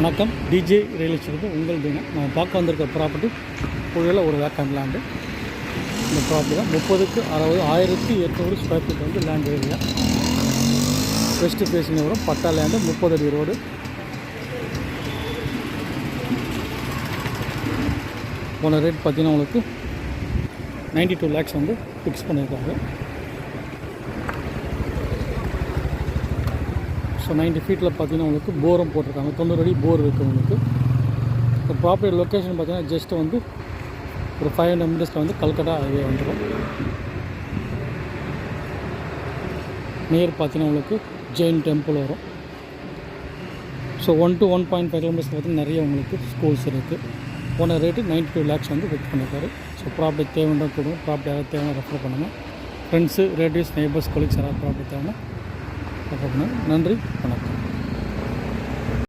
வணக்கம். DJ real estate உங்கள் தினம். நம்ம பார்க்க வந்திருக்க ப்ராப்பர்ட்டி புழியில் ஒரு வேக்கண்ட் லேண்டு. இந்த ப்ராப்பர்ட்டி தான் 30க்கு 60 1800 ஸ்கொயர் ஃபீட் வந்து லேண்ட் ஏரியா. வெஸ்ட் ஃபேஸிங் வரும். பட்டா லேண்டு, 30 அடி ரோடு. போன ரேட் பார்த்தீங்கன்னா உங்களுக்கு 92 lakhs வந்து ஃபிக்ஸ் பண்ணியிருக்காங்க. ஸோ 90 ஃபீட்டில் பார்த்தீங்கன்னா உங்களுக்கு போரும் போட்டிருக்காங்க. 90 அடி போர் இருக்குது உங்களுக்கு. இப்போ ப்ராப்பர்ட்டி லொக்கேஷன் பார்த்தீங்கன்னா ஜஸ்ட் வந்து ஒரு 500 மீட்டர்ஸில் வந்து கல்கட்டா ஹைவே வந்துடும். நியர் பார்த்தீங்கன்னா உங்களுக்கு ஜெயின் டெம்பிள் வரும். ஸோ 1 to 1.5 கிலோமீட்டர்ஸ் பார்த்தீங்கன்னா நிறைய உங்களுக்கு ஸ்கூல்ஸ் இருக்குது. போன ரேட்டு 92 lakhs வந்து ஃபிக்ஸ் பண்ணியிருக்காரு. ஸோ ப்ராப்பர்ட்டி தேவைன்னா கொடுங்க. ப்ராப்பர்ட்டி யாராவது தேவைன்னா ரெஃபர் பண்ணுங்கள். ஃப்ரெண்ட்ஸு, ரிலேட்டிவ்ஸ், நெய்பர்ஸ், கொலீக்ஸ் யாராவது ப்ராப்பர்ட்டி தேவைன்னா ரெஃபர் பண்ணுங்கள். நன்றி, வணக்கம்.